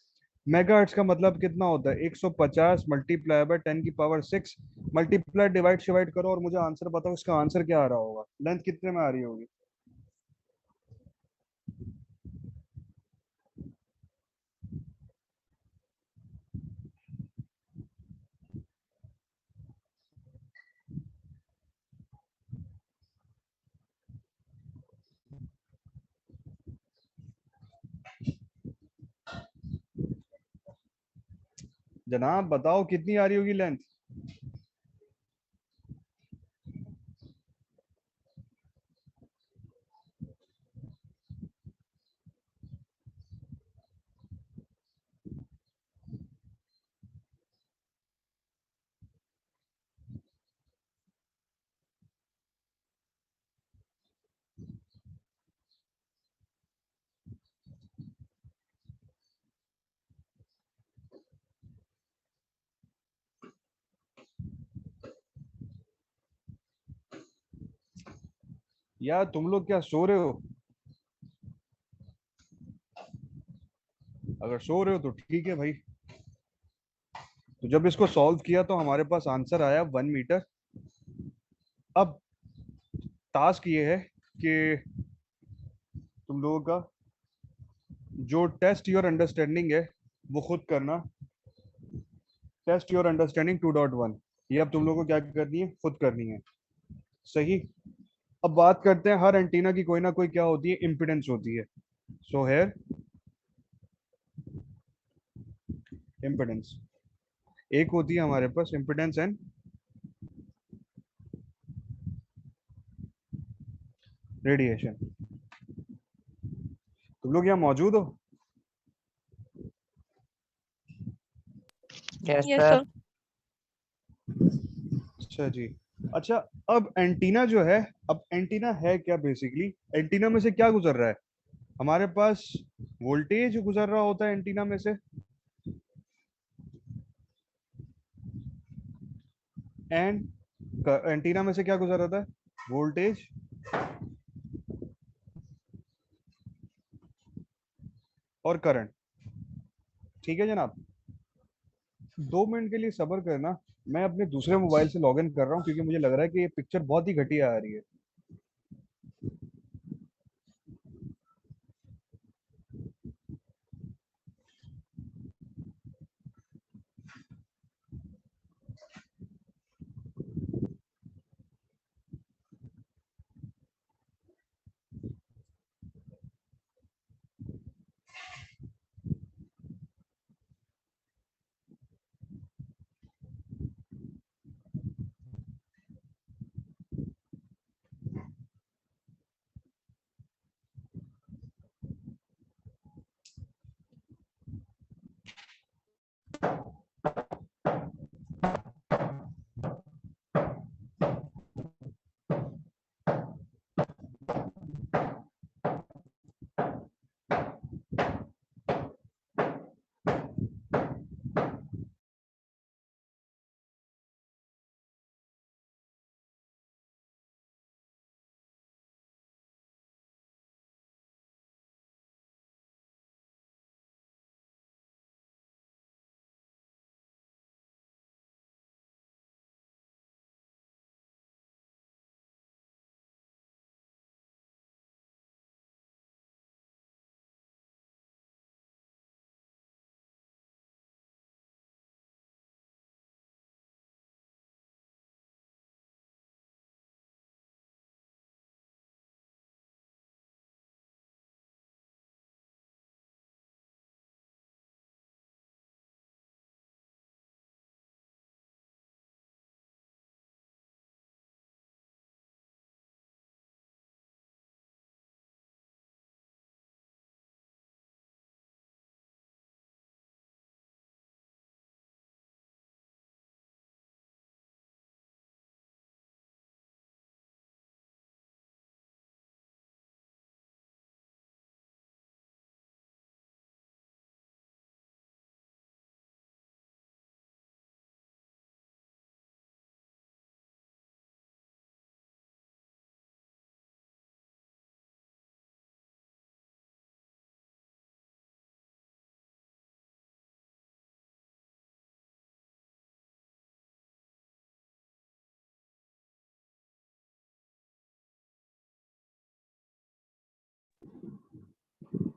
मेगाहर्ट्ज का मतलब कितना होता है, 150 मल्टीप्लाई बाय 10 की पावर 6, मल्टीप्लाई डिवाइड डिवाइड करो और मुझे आंसर बताओ, इसका आंसर क्या आ रहा होगा, लेंथ कितने में आ रही होगी। जनाब बताओ कितनी आ रही होगी लेंथ। यार तुम लोग क्या सो रहे हो, अगर सो रहे हो तो ठीक है भाई। तो जब इसको सॉल्व किया तो हमारे पास आंसर आया 1 मीटर। अब टास्क ये है कि तुम लोगों का जो टेस्ट योर अंडरस्टैंडिंग है वो खुद करना। टेस्ट योर अंडरस्टैंडिंग 2.1, ये अब तुम लोगों को क्या करनी है, खुद करनी है। सही। अब बात करते हैं, हर एंटीना की कोई ना कोई क्या होती है, इम्पिडेंस होती है। सो है इम्पिडेंस, एक होती है हमारे पास इम्पिडेंस एंड रेडिएशन। तुम लोग यहाँ मौजूद हो? Yes yes sir. सर। अच्छा जी। अच्छा, अब एंटीना जो है, अब एंटीना है क्या बेसिकली, एंटीना में से क्या गुजर रहा है, हमारे पास वोल्टेज गुजर रहा होता है एंटीना में से, एंड एंटीना में से क्या गुजर रहा था, वोल्टेज और करंट। ठीक है जनाब, 2 मिनट के लिए सब्र करना, मैं अपने दूसरे मोबाइल से लॉगिन कर रहा हूँ क्योंकि मुझे लग रहा है कि ये पिक्चर बहुत ही घटिया आ रही है।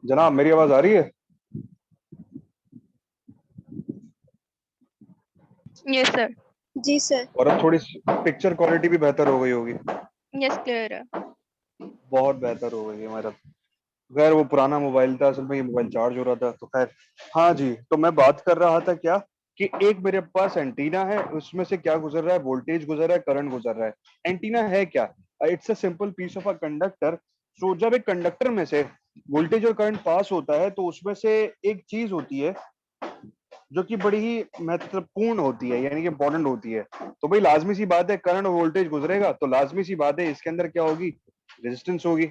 जनाब मेरी आवाज आ रही है? Yes sir. जी सर। और अब थोड़ी पिक्चर क्वालिटी भी बेहतर हो गई होगी? यस क्लियर है। बहुत बेहतर हो गई है मेरा। खैर वो पुराना मोबाइल था, असल में ये मोबाइल चार्ज हो रहा था, तो खैर। हाँ जी, तो मैं बात कर रहा था क्या, कि एक मेरे पास एंटीना है, उसमें से क्या गुजर रहा है, वोल्टेज गुजर रहा है, करंट गुजर रहा है। एंटीना है क्या, it's a simple piece of a conductor. So जब एक कंडक्टर में से वोल्टेज और करंट पास होता है, तो उसमें से एक चीज होती है जो कि बड़ी ही महत्वपूर्ण होती है, यानी कि इंपॉर्टेंट होती है। तो भाई लाजमी सी बात है, करंट और वोल्टेज गुजरेगा तो लाजमी सी बात है इसके अंदर क्या होगी, रेजिस्टेंस होगी।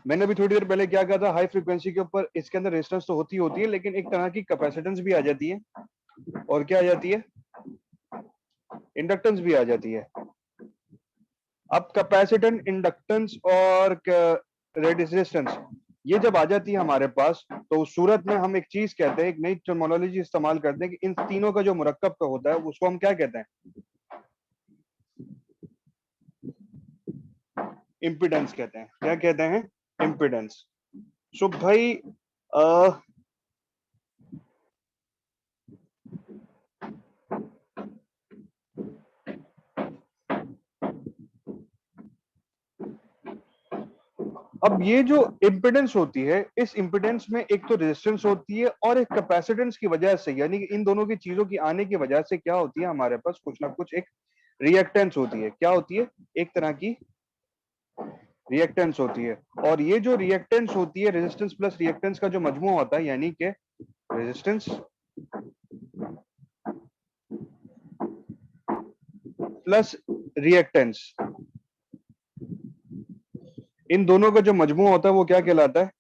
मैंने अभी थोड़ी देर पहले क्या कहा था, हाई फ्रीक्वेंसी के ऊपर इसके अंदर रेजिस्टेंस तो होती है, लेकिन एक तरह की कैपेसिटेंस भी आ जाती है, और क्या आ जाती है, इंडक्टेंस भी आ जाती है। अब कैपेसिटेंस, इंडक्टेंस और रेजिस्टेंस, ये जब आ जाती है हमारे पास, तो उस सूरत में हम एक चीज कहते हैं, एक नई टर्मिनोलॉजी इस्तेमाल करते हैं कि इन तीनों का जो मुरक्कब का होता है उसको हम क्या कहते हैं, इम्पिडेंस कहते हैं। क्या कहते हैं, इम्पिडेंस। सो भाई अब ये जो इम्पिडेंस होती है, इस इम्पिडेंस में एक तो रेजिस्टेंस होती है और एक कैपेसिटेंस की वजह से, यानी कि इन दोनों की चीजों की आने की वजह से क्या होती है, हमारे पास कुछ ना कुछ एक रिएक्टेंस होती है। क्या होती है? एक तरह की रिएक्टेंस होती है। और ये जो रिएक्टेंस होती है, रेजिस्टेंस प्लस रिएक्टेंस का जो मजमू होता है, यानी कि रेजिस्टेंस प्लस रिएक्टेंस, इन दोनों का जो मजमू होता है वो क्या कहलाता है?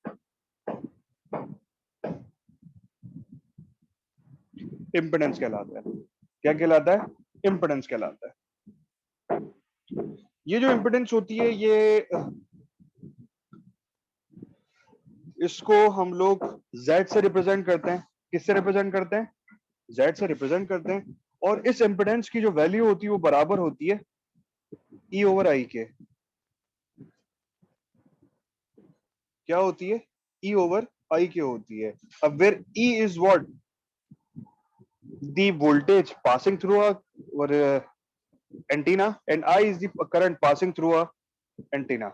इम्पिडेंस कहलाता है। क्या कहलाता है? इम्पिडेंस कहलाता है। ये जो इम्पिडेंस होती है, ये इसको हम लोग Z से रिप्रेजेंट करते हैं। किससे रिप्रेजेंट करते हैं? Z से रिप्रेजेंट करते हैं। और इस इम्पिडेंस की जो वैल्यू होती है वो बराबर होती है E ओवर I के। क्या होती है? E ओवर I के होती है। अब where E is what? the voltage passing through a antenna and I is the current passing through a antenna.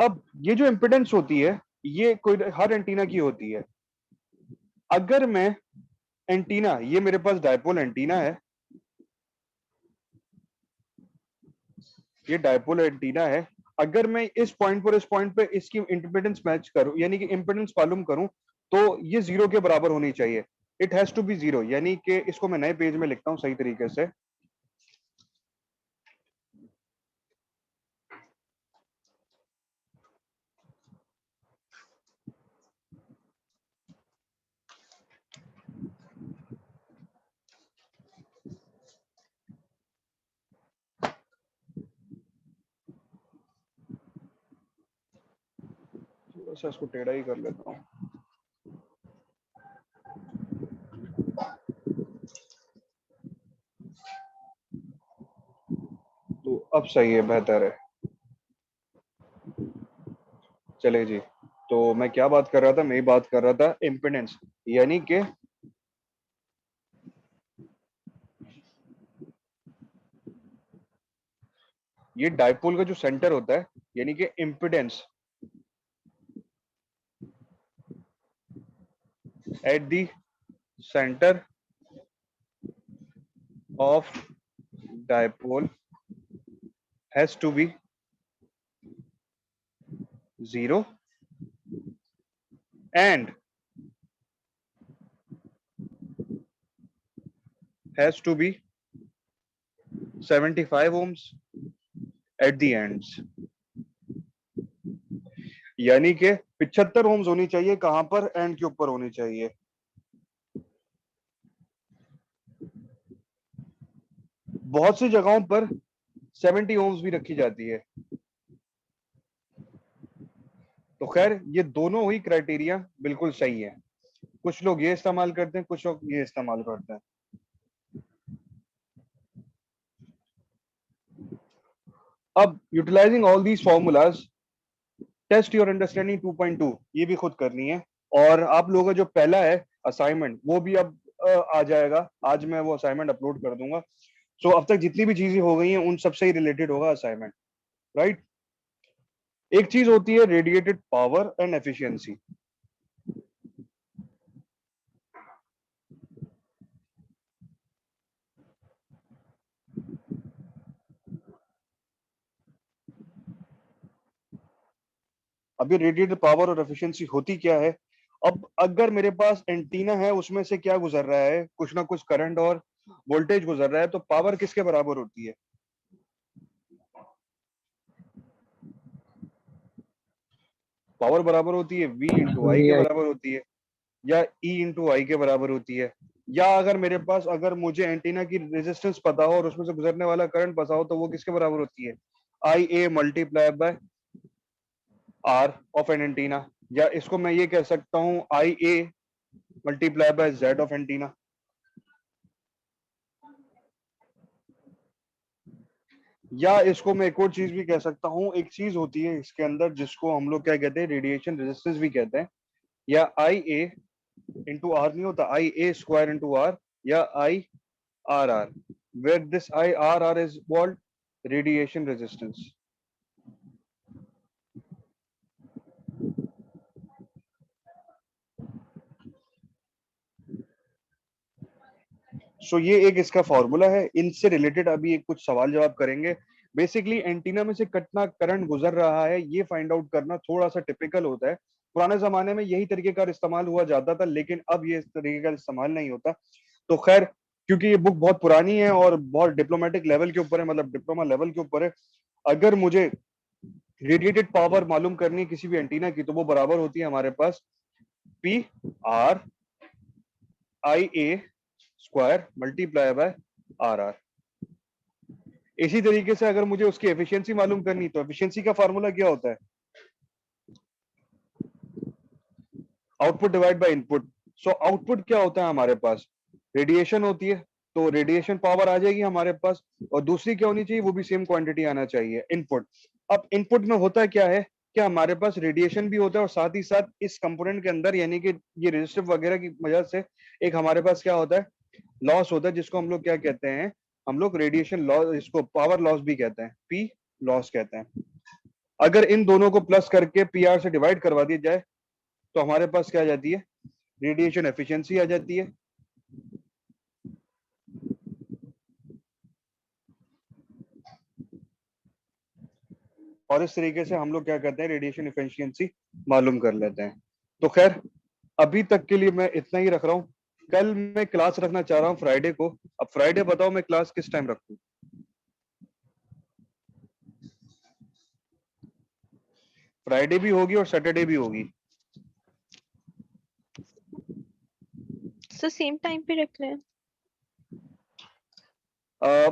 अब ये जो इम्पिडेंस होती है, ये कोई हर एंटीना की होती है। अगर मैं एंटीना, ये मेरे पास डायपोल एंटीना है, ये डायपोल एंटीना है। अगर मैं इस पॉइंट पर, इस पॉइंट पे इसकी इम्पिडेंस मैच करूं, यानी कि इम्पिडेंस मालूम करूं, तो ये 0 के बराबर होनी चाहिए। इट हैज टू बी 0, यानी कि इसको मैं नए पेज में लिखता हूं सही तरीके से। थोड़ा इसको टेढ़ा ही कर लेता हूँ। तो अब सही है, बेहतर है। चले जी, तो मैं क्या बात कर रहा था? मैं बात कर रहा था इम्पिडेंस, यानी कि ये डायपोल का जो सेंटर होता है, यानी कि impedance at the centre of dipole has to be 0 and has to be 75 ohms at the ends, यानी कि 75 ओम्स होनी चाहिए। कहां पर? एंड के ऊपर होनी चाहिए। बहुत सी जगहों पर 70 ओम्स भी रखी जाती है। तो खैर, ये दोनों ही क्राइटेरिया बिल्कुल सही है। कुछ लोग ये इस्तेमाल करते हैं, कुछ लोग ये इस्तेमाल करते हैं। अब utilising all these formulas, test your understanding 2.2 ये भी खुद करनी है। और आप लोगों का जो पहला है असाइनमेंट, वो भी अब आ जाएगा। आज मैं वो असाइनमेंट अपलोड कर दूंगा। सो अब तक जितनी भी चीजें हो गई हैं उन सबसे ही रिलेटेड होगा असाइनमेंट, राइट? एक चीज होती है रेडिएटेड पावर एंड एफिशिएंसी। अभी रेडिएटेड पावर और एफिशिएंसी होती क्या है? अब अगर मेरे पास एंटीना है, उसमें से क्या गुजर रहा है? कुछ ना कुछ करंट और वोल्टेज गुजर रहा है, तो पावर किसके बराबर होती है? पावर बराबर होती है V इंटू आई के बराबर होती है, या E इंटू आई के बराबर होती है। या अगर मेरे पास, अगर मुझे एंटीना की रेजिस्टेंस पता हो और उसमें से गुजरने वाला करंट पता हो, तो वो किसके बराबर होती है? IA multiply by R of an antenna. या इसको मैं ये कह सकता हूं IA multiply by Z of antenna. या इसको मैं एक और चीज भी कह सकता हूं, एक चीज होती है इसके अंदर जिसको हम लोग क्या कहते हैं, रेडिएशन रेजिस्टेंस भी कहते हैं। या IA इंटू आर नहीं होता, IA स्क्वायर इंटू आर, या IRR। where this IRR is called radiation resistance. सो ये एक इसका फॉर्मूला है। इनसे रिलेटेड अभी एक कुछ सवाल जवाब करेंगे। बेसिकली एंटीना में से कितना करंट गुजर रहा है ये फाइंड आउट करना थोड़ा सा टिपिकल होता है। पुराने जमाने में यही तरीके का इस्तेमाल हुआ जाता था, लेकिन अब ये इस तरीके का इस्तेमाल नहीं होता। तो खैर, क्योंकि ये बुक बहुत पुरानी है और बहुत डिप्लोमेटिक लेवल के ऊपर है, मतलब डिप्लोमा लेवल के ऊपर है, अगर मुझे रेडिएटेड पावर मालूम करनी है किसी भी एंटीना की, तो वो बराबर होती है हमारे पास P R I A square multiply by R R. इसी तरीके से अगर मुझे उसकी एफिशिएंसी मालूम करनी, तो एफिशिएंसी का फार्मूला क्या होता है? Output divide by input. So output क्या होता है हमारे पास? रेडिएशन होती है, तो रेडिएशन पावर आ जाएगी हमारे पास, और दूसरी क्या होनी चाहिए? वो भी सेम क्वांटिटी आना चाहिए, इनपुट। अब इनपुट में होता क्या है, क्या हमारे पास रेडिएशन भी होता है और साथ ही साथ इस कंपोनेंट के अंदर, यानी कि ये रेजिस्टिव वगैरह की वजह से एक हमारे पास क्या होता है? लॉस होता है, जिसको हम लोग क्या कहते हैं? हम लोग रेडिएशन लॉस, इसको पावर लॉस भी कहते हैं, पी लॉस कहते हैं। अगर इन दोनों को प्लस करके पी आर से डिवाइड करवा दिया जाए तो हमारे पास क्या आ जाती है? रेडिएशन एफिशिएंसी आ जाती है। और इस तरीके से हम लोग क्या करते हैं? रेडिएशन एफिशिएंसी मालूम कर लेते हैं। तो खैर, अभी तक के लिए मैं इतना ही रख रहा हूं। कल मैं क्लास रखना चाह रहा हूं फ्राइडे को। अब फ्राइडे बताओ मैं क्लास किस टाइम रखूं? फ्राइडे भी होगी और सैटरडे भी होगी। सर सेम टाइम पे रख रहे हैं।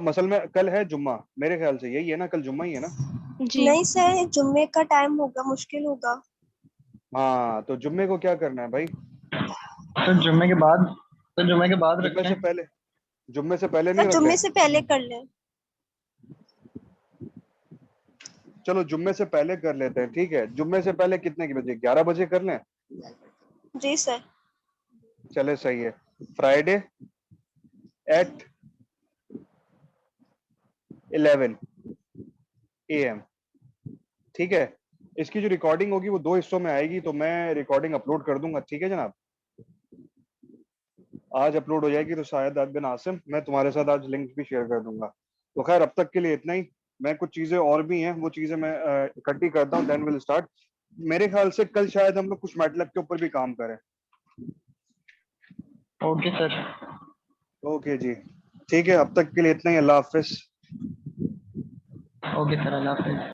मसल में कल है जुम्मा, मेरे ख्याल से यही है ना, कल जुम्मा ही है ना? जी नहीं सर, जुम्मे का टाइम होगा, मुश्किल होगा। हाँ, तो जुम्मे को क्या करना है भाई? तो जुम्मे के बाद जुम्मे रखते से हैं। पहले, जुम्मे से पहले सर नहीं रखें? जुम्मे से पहले कर लें। चलो जुम्मे से पहले कर लेते हैं, ठीक है। जुम्मे से पहले कितने के बजे? 11 बजे कर लें? जी सर। चले, सही है। फ्राइडे एट 11 AM, ठीक है। इसकी जो रिकॉर्डिंग होगी वो 2 हिस्सों में आएगी, तो मैं रिकॉर्डिंग अपलोड कर दूंगा, ठीक है जनाब। आज अपलोड हो जाएगी, तो शायद आज बिन आसिम मैं तुम्हारे साथ आज लिंक भी शेयर कर दूंगा। तो खैर, अब तक के लिए इतना ही। मैं कुछ चीजें और भी हैं, वो चीजें मैं इकट्ठी करता हूँ, देन विल स्टार्ट। मेरे ख्याल से कल शायद हम लोग कुछ मैटलैब के ऊपर भी काम करें। Okay sir. ओके जी, ठीक है। अब तक के लिए इतना ही। अल्लाह हाफिज। ओके सर, अल्लाह हाफिज।